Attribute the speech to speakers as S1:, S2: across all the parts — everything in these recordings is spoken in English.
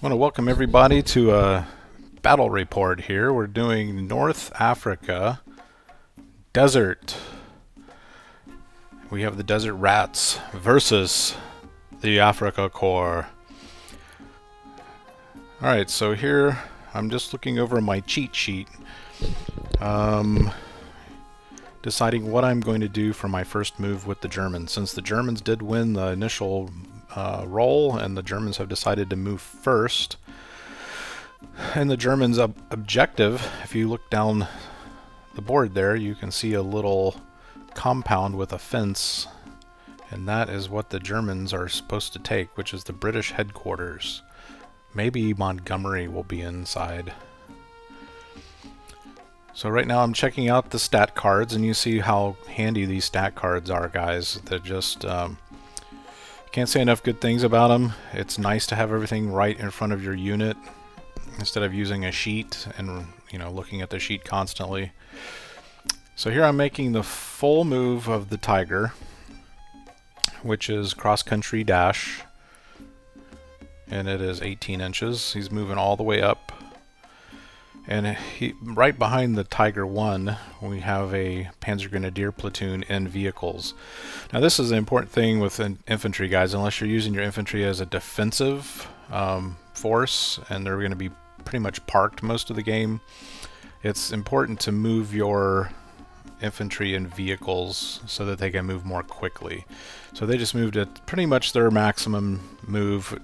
S1: I want to welcome everybody to a battle report here. We're doing North Africa Desert. We have the Desert Rats versus the Afrika Korps. Alright, so here I'm just looking over my cheat sheet. Deciding what I'm going to do for my first move with the Germans. Since the Germans did win the initial roll and the Germans have decided to move first. And the Germans' objective, if you look down the board there, you can see a little compound with a fence. And that is what the Germans are supposed to take, which is the British headquarters. Maybe Montgomery will be inside. So right now I'm checking out the stat cards, and you see how handy these stat cards are, guys. They're just, can't say enough good things about them. It's nice to have everything right in front of your unit instead of using a sheet and, you know, looking at the sheet constantly. So here I'm making the full move of the Tiger, which is cross-country dash, and it is 18 inches. He's moving all the way up. And right behind the Tiger 1, we have a Panzer Grenadier platoon in vehicles. Now this is an important thing with infantry, guys. Unless you're using your infantry as a defensive force, and they're going to be pretty much parked most of the game, it's important to move your infantry in vehicles so that they can move more quickly. So they just moved at pretty much their maximum move.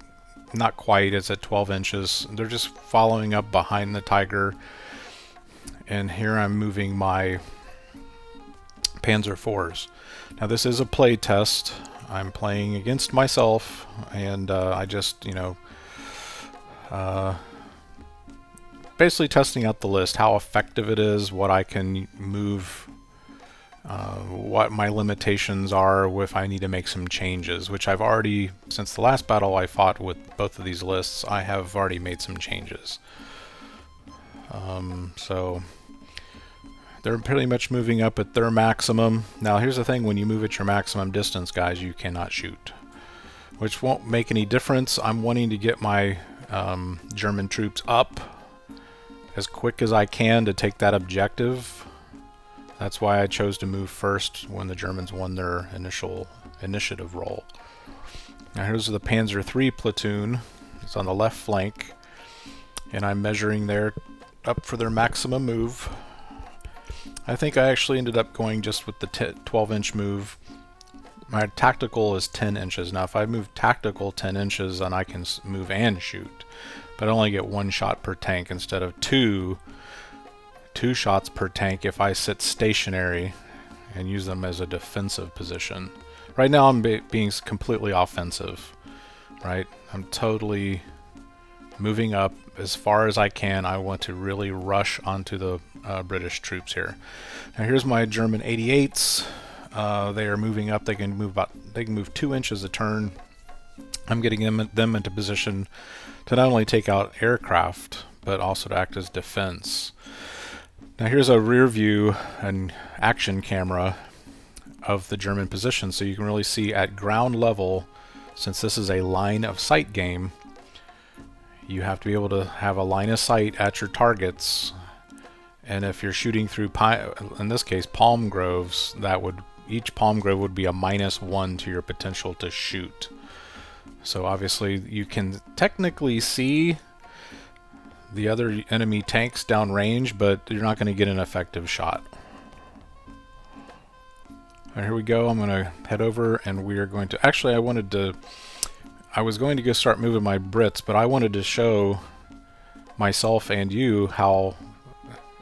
S1: Not quite, it's at 12 inches. They're just following up behind the Tiger. And here I'm moving my Panzer IVs. Now this is a play test. I'm playing against myself, and I just, you know, basically testing out the list, how effective it is, what I can move, what my limitations are if I need to make some changes, which I've already, since the last battle I fought with both of these lists, I have already made some changes. So they're pretty much moving up at their maximum. Now here's the thing, when you move at your maximum distance, guys, you cannot shoot, which won't make any difference. I'm wanting to get my German troops up as quick as I can to take that objective. That's why I chose to move first when the Germans won their initial initiative roll. Now here's the Panzer III platoon. It's on the left flank, and I'm measuring there up for their maximum move. I think I actually ended up going just with the 12-inch move. My tactical is 10 inches. Now if I move tactical 10 inches, then I can move and shoot. But I only get one shot per tank instead of two shots per tank if I sit stationary and use them as a defensive position. Right now I'm being completely offensive, right? I'm totally moving up as far as I can. I want to really rush onto the British troops here. Now here's my German 88s. They are moving up. They can move 2 inches a turn. I'm getting them into position to not only take out aircraft, but also to act as defense. Now here's a rear view and action camera of the German position, so you can really see at ground level, since this is a line of sight game, you have to be able to have a line of sight at your targets. And if you're shooting through, in this case, palm groves, each palm grove would be a -1 to your potential to shoot. So obviously you can technically see the other enemy tanks downrange, but you're not going to get an effective shot. Alright, here we go. I'm going to head over, and we are going to... Actually, I was going to go start moving my Brits, but I wanted to show myself and you how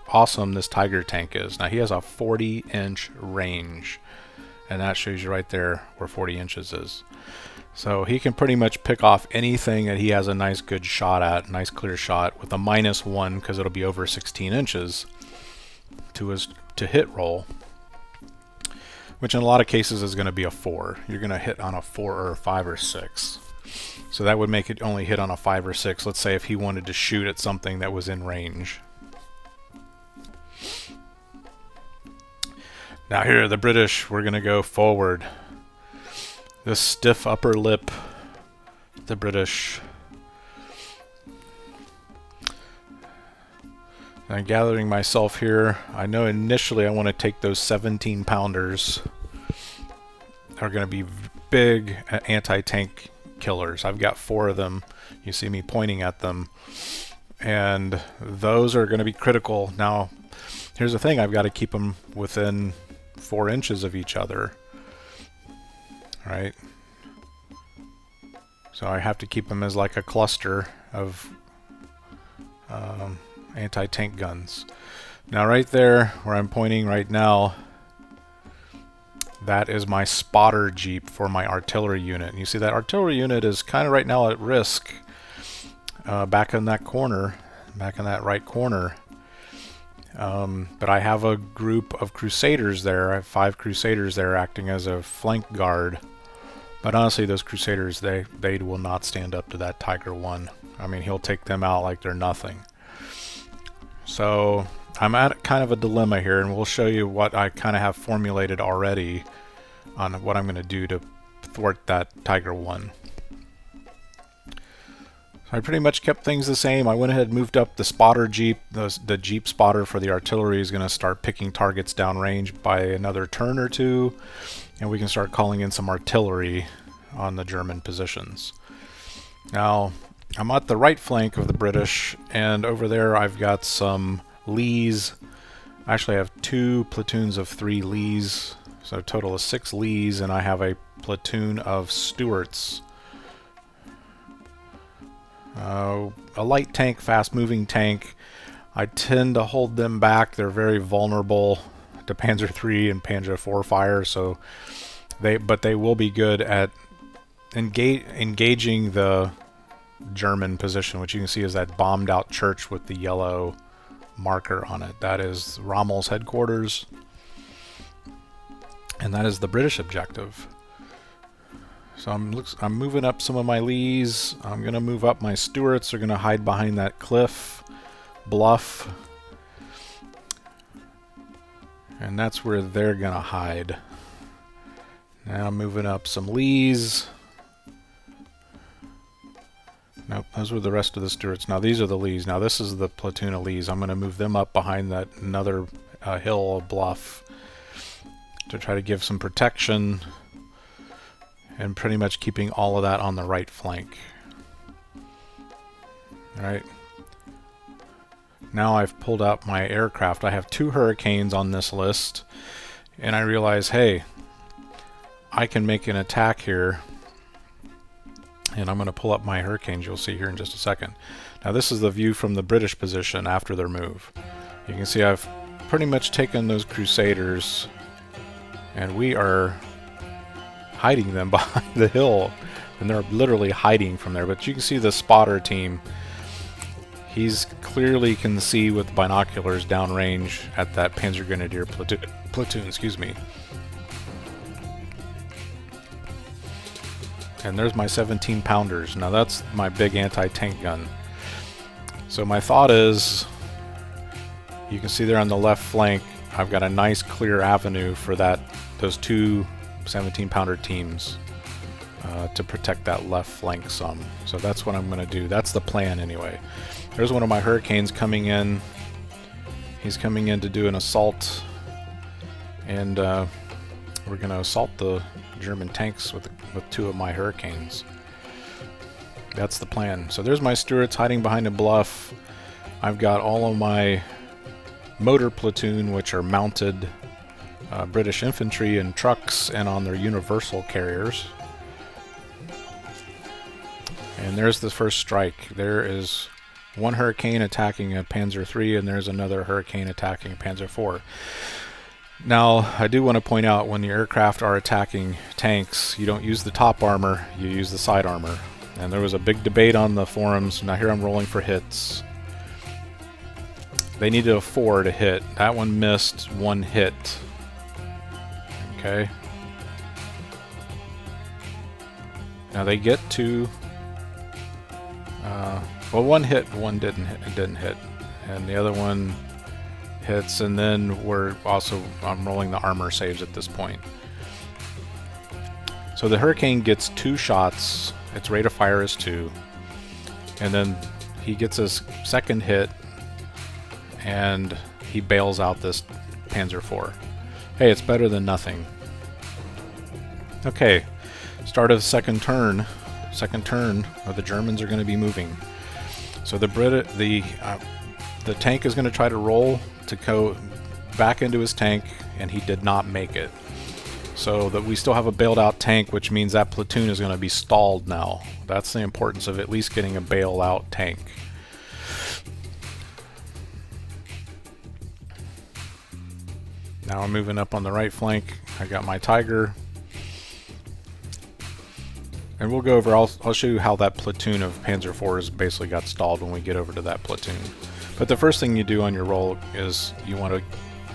S1: awesome this Tiger tank is. Now, he has a 40-inch range, and that shows you right there where 40 inches is. So he can pretty much pick off anything that he has a nice good shot at, nice clear shot, with a -1 because it'll be over 16 inches to hit roll, which in a lot of cases is going to be a 4. You're going to hit on a 4 or a 5 or 6. So that would make it only hit on a 5 or 6. Let's say if he wanted to shoot at something that was in range. Now here, the British, we're going to go forward. This stiff upper lip, the British. I'm gathering myself here. I know initially I want to take those 17 pounders. Are going to be big anti-tank killers. I've got 4 of them. You see me pointing at them. And those are going to be critical. Now, here's the thing. I've got to keep them within 4 inches of each other. Right? So I have to keep them as like a cluster of anti-tank guns. Now right there, where I'm pointing right now, that is my spotter jeep for my artillery unit. And you see that artillery unit is kind of right now at risk back in that corner, back in that right corner. But I have a group of Crusaders there. I have 5 Crusaders there acting as a flank guard. But honestly, those Crusaders, they will not stand up to that Tiger 1. I mean, he'll take them out like they're nothing. So I'm at kind of a dilemma here, and we'll show you what I kind of have formulated already on what I'm going to do to thwart that Tiger 1. So I pretty much kept things the same. I went ahead and moved up the spotter jeep. The jeep spotter for the artillery is going to start picking targets downrange by another turn or 2, and we can start calling in some artillery on the German positions. Now, I'm at the right flank of the British, and over there I've got some Lees. Actually, I have 2 platoons of 3 Lees, so a total of 6 Lees, and I have a platoon of Stuarts. A light tank, fast-moving tank. I tend to hold them back. They're very vulnerable to Panzer III and Panzer IV fire, so they will be good at engaging the German position, which you can see is that bombed out church with the yellow marker on it. That is Rommel's headquarters, and that is the British objective. So I'm moving up some of my Lees. I'm going to move up my Stuarts. They're going to hide behind that cliff bluff, and that's where they're going to hide. Now I'm moving up some Lees. Nope, those were the rest of the Stuarts. Now these are the Lees. Now this is the platoon of Lees. I'm going to move them up behind that another hill or bluff to try to give some protection, and pretty much keeping all of that on the right flank. Alright. Now I've pulled out my aircraft. I have 2 Hurricanes on this list, and I realize, hey, I can make an attack here. And I'm going to pull up my Hurricanes, you'll see here in just a second. Now this is the view from the British position after their move. You can see I've pretty much taken those Crusaders, and we are hiding them behind the hill. And they're literally hiding from there. But you can see the spotter team. He's clearly can see with binoculars downrange at that Panzer Grenadier platoon, excuse me. And there's my 17 pounders. Now that's my big anti-tank gun. So my thought is, you can see there on the left flank, I've got a nice clear avenue for those 2 17 pounder teams to protect that left flank some. So that's what I'm going to do. That's the plan anyway. There's one of my Hurricanes coming in. He's coming in to do an assault, and we're going to assault the German tanks with 2 of my Hurricanes. That's the plan. So there's my Stuarts hiding behind a bluff. I've got all of my motor platoon, which are mounted British infantry and trucks and on their universal carriers. And there's the first strike. There is 1 Hurricane attacking a Panzer III, and there's another Hurricane attacking a Panzer IV. Now, I do want to point out, when the aircraft are attacking tanks, you don't use the top armor, you use the side armor. And there was a big debate on the forums. Now here I'm rolling for hits. They needed a 4 to hit. That one missed 1 hit. Okay. Now they get to... well, 1 hit, 1 didn't hit. And the other one hits, and then I'm rolling the armor saves at this point. So the Hurricane gets 2 shots. Its rate of fire is 2. And then he gets his second hit, and he bails out this Panzer IV. Hey, it's better than nothing. Okay, start of the second turn. Second turn, or the Germans are going to be moving. So the tank is going to try to roll to go back into his tank, and he did not make it. So that we still have a bailed out tank, which means that platoon is going to be stalled now. That's the importance of at least getting a bail out tank. Now I'm moving up on the right flank. I got my Tiger. And we'll go over, I'll show you how that platoon of Panzer IVs basically got stalled when we get over to that platoon. But the first thing you do on your roll is you want to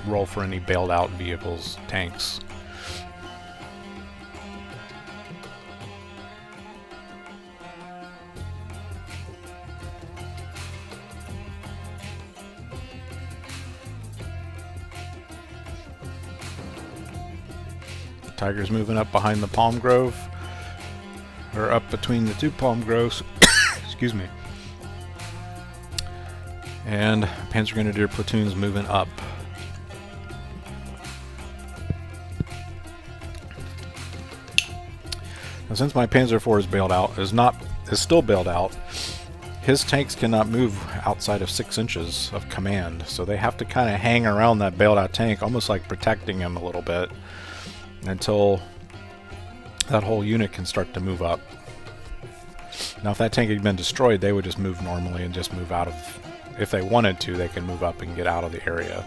S1: roll for any bailed out vehicles, tanks. The Tiger's moving up behind the palm grove. Or up between the two palm groves. Excuse me. And Panzer Grenadier platoon's moving up. Now, since my Panzer IV is bailed out, is still bailed out, his tanks cannot move outside of 6 inches of command, so they have to kind of hang around that bailed out tank, almost like protecting him a little bit, until that whole unit can start to move up. Now if that tank had been destroyed, they would just move normally and just move out of, if they wanted to, they can move up and get out of the area.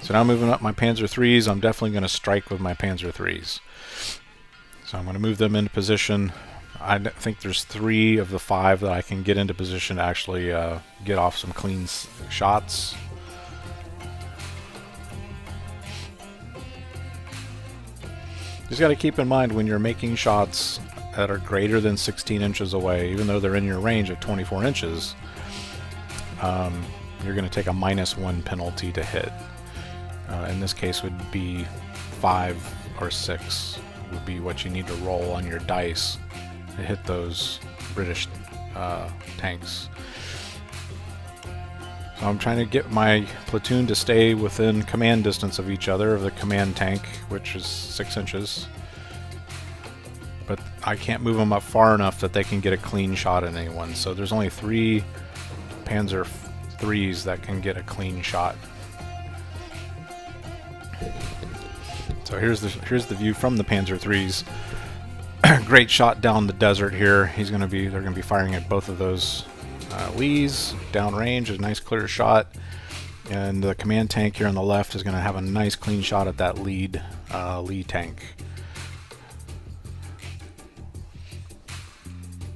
S1: So now moving up my Panzer IIIs, I'm definitely going to strike with my Panzer IIIs. So I'm going to move them into position. I think there's 3 of the 5 that I can get into position to actually get off some clean shots. Just got to keep in mind when you're making shots that are greater than 16 inches away, even though they're in your range of 24 inches, you're going to take a -1 penalty to hit. In this case would be 5 or 6 would be what you need to roll on your dice to hit those British tanks. So I'm trying to get my platoon to stay within command distance of each other, of the command tank, which is 6 inches. But I can't move them up far enough that they can get a clean shot at anyone. So there's only 3 Panzer IIIs that can get a clean shot. So here's the view from the Panzer IIIs. Great shot down the desert here. They're going to be firing at both of those Lees downrange. A nice clear shot, and the command tank here on the left is going to have a nice clean shot at that Lee tank.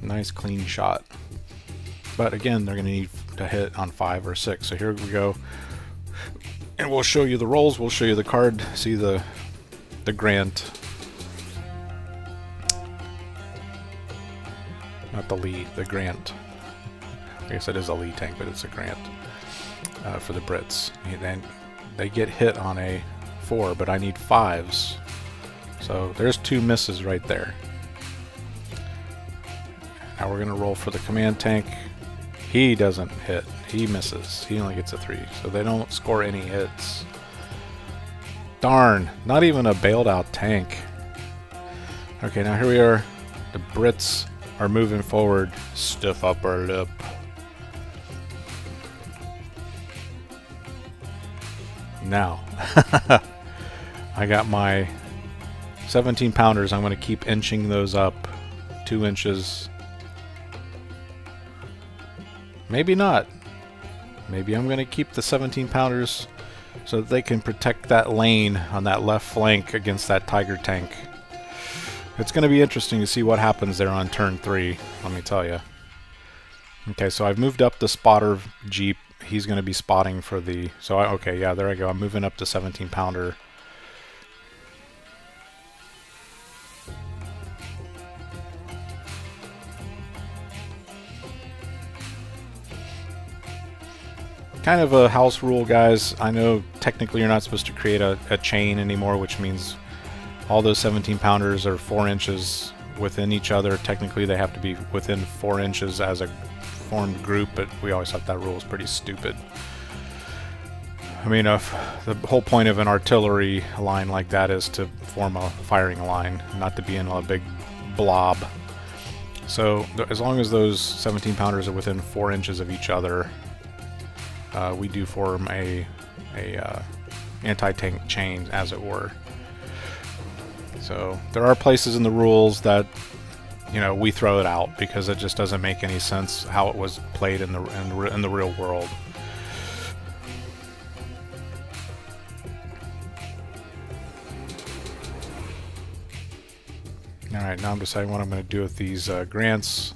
S1: Nice clean shot, but again they're going to need to hit on 5 or 6. So here we go, and we'll show you the rolls. We'll show you the card. See the Grant, not the Lee, the Grant. I guess it is a Lee tank, but it's a Grant for the Brits. And they get hit on a 4, but I need 5s. So there's 2 misses right there. Now we're going to roll for the command tank. He doesn't hit. He misses. He only gets a 3. So they don't score any hits. Darn. Not even a bailed out tank. Okay, now here we are. The Brits are moving forward. Stiff upper lip. Now, I got my 17 pounders. I'm going to keep inching those up 2 inches. Maybe not. Maybe I'm going to keep the 17 pounders so that they can protect that lane on that left flank against that Tiger tank. It's going to be interesting to see what happens there on turn 3, let me tell you. Okay, so I've moved up the spotter Jeep. He's going to be spotting for the... So, okay, yeah, there I go. I'm moving up the 17 pounder. Kind of a house rule, guys. I know technically you're not supposed to create a chain anymore, which means all those 17 pounders are 4 inches within each other. Technically they have to be within 4 inches as a formed group, but we always thought that rule was pretty stupid. I mean, the whole point of an artillery line like that is to form a firing line, not to be in a big blob. So as long as those 17-pounders are within 4 inches of each other, we do form a anti-tank chain, as it were. So there are places in the rules that, you know, we throw it out because it just doesn't make any sense how it was played in the real world. Alright, now I'm deciding what I'm going to do with these grants.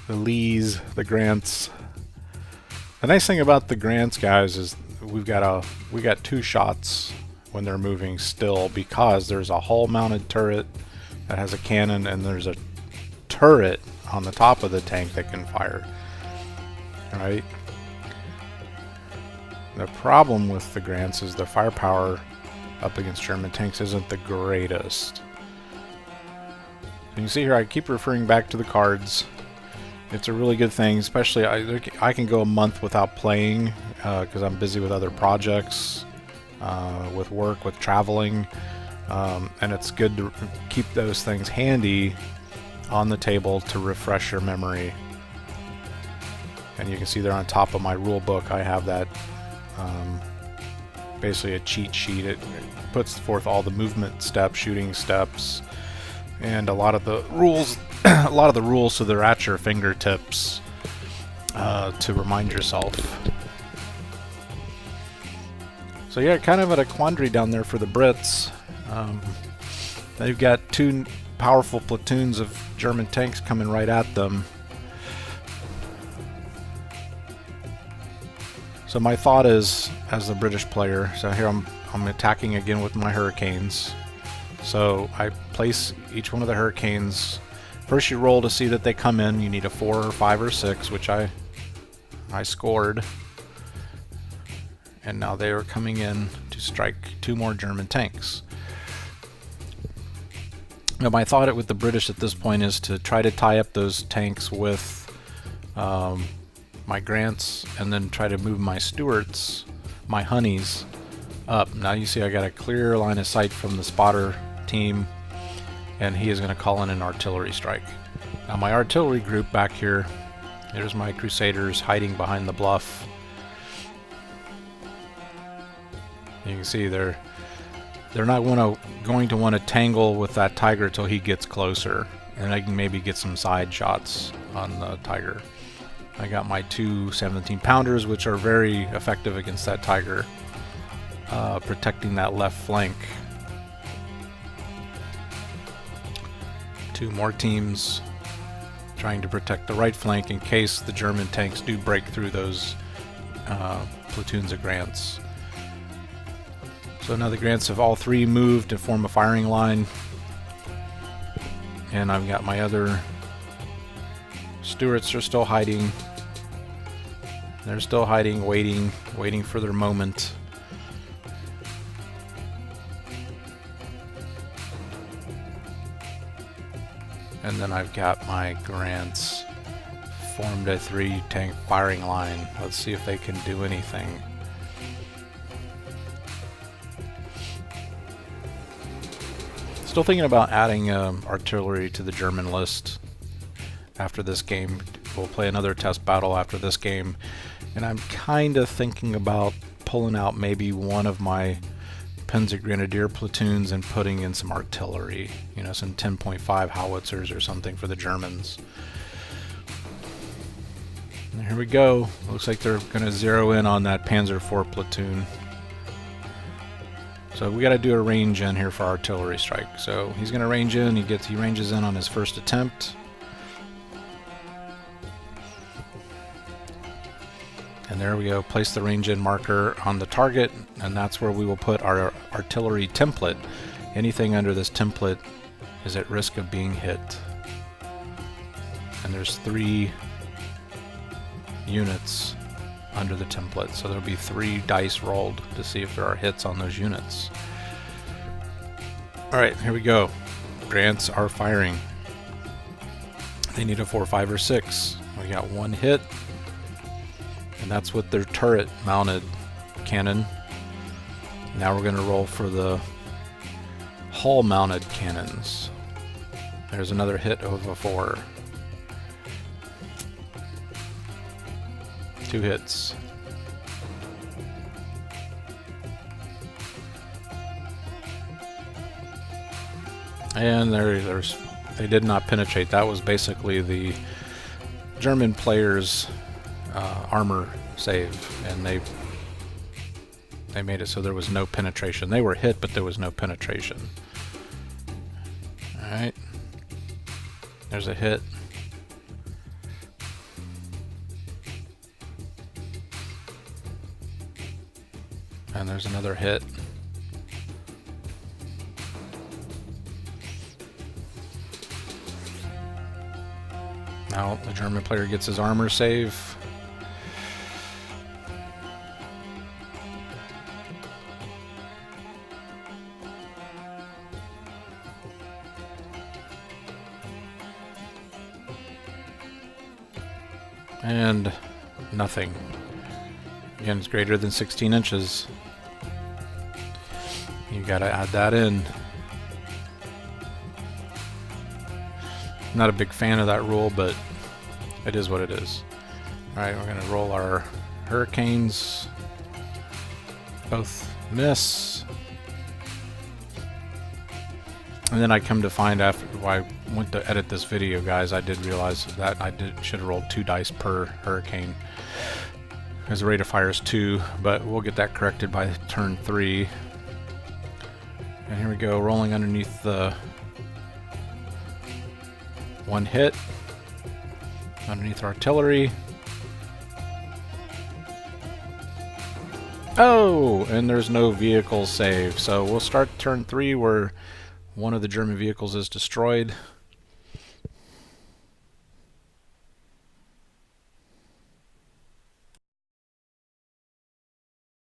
S1: The Lees, the grants. The nice thing about the grants, guys, is we got 2 shots when they're moving still, because there's a hull-mounted turret that has a cannon, and there's a turret on the top of the tank that can fire. Alright? The problem with the grants is the firepower up against German tanks isn't the greatest. So you can see here I keep referring back to the cards. It's a really good thing, especially I can go a month without playing because I'm busy with other projects, with work, with traveling, and it's good to keep those things handy on the table to refresh your memory. And you can see there on top of my rule book I have that basically a cheat sheet. It puts forth all the movement steps, shooting steps, and a lot of the rules so they're at your fingertips to remind yourself. So yeah, kind of at a quandary down there for the Brits. They've got 2 powerful platoons of German tanks coming right at them. So my thought is, as a British player, so here I'm attacking again with my Hurricanes. So I place each one of the Hurricanes. First you roll to see that they come in. You need a 4 or 5 or 6, which I scored. And now they are coming in to strike 2 more German tanks. Now my thought with the British at this point is to try to tie up those tanks with my grants, and then try to move my Stuarts, my honeys, up. Now you see I got a clear line of sight from the spotter team, and he is going to call in an artillery strike. Now my artillery group back here, there's my Crusaders hiding behind the bluff. You can see they're not going to want to tangle with that Tiger till he gets closer, and I can maybe get some side shots on the Tiger. I got my 2 17-pounders, which are very effective against that Tiger, protecting that left flank. 2 more teams trying to protect the right flank in case the German tanks do break through those platoons of grants. So now the grants have all 3 moved to form a firing line, and I've got my other Stuarts are still hiding. They're still hiding, waiting for their moment. And then I've got my grants formed a 3-tank firing line. Let's see if they can do anything. Still thinking about adding artillery to the German list after this game. We'll play another test battle after this game, and I'm kind of thinking about pulling out maybe one of my Panzer Grenadier platoons and putting in some artillery, you know, some 10.5 howitzers or something for the Germans. And here we go. Looks like they're going to zero in on that Panzer IV platoon. So we got to do a range in here for artillery strike. So he's going to range in. He ranges in on his first attempt. And there we go, place the range in marker on the target, and that's where we will put our artillery template. Anything under this template is at risk of being hit. And there's 3 units under the template, so there'll be 3 dice rolled to see if there are hits on those units. Alright, here we go. Grants are firing. They need a 4, 5, or 6. We got 1 hit. And that's with their turret mounted cannon. Now we're going to roll for the hull mounted cannons. There's another hit of a 4. 2 hits. And they did not penetrate. That was basically the German players' armor save, and they made it so there was no penetration. They were hit, but there was no penetration. Alright. There's a hit. And there's another hit. Now the German player gets his armor save. And nothing. Again, it's greater than 16 inches. You gotta add that in. Not a big fan of that rule, but it is what it is. Alright, we're gonna roll our hurricanes. Both miss. And then I come to find after I went to edit this video, guys, I did realize that I should have rolled 2 dice per hurricane, because the rate of fire is 2, but we'll get that corrected by turn 3. And here we go, rolling underneath the 1 hit, underneath artillery. Oh, and there's no vehicle save, so we'll start turn 3 where one of the German vehicles is destroyed.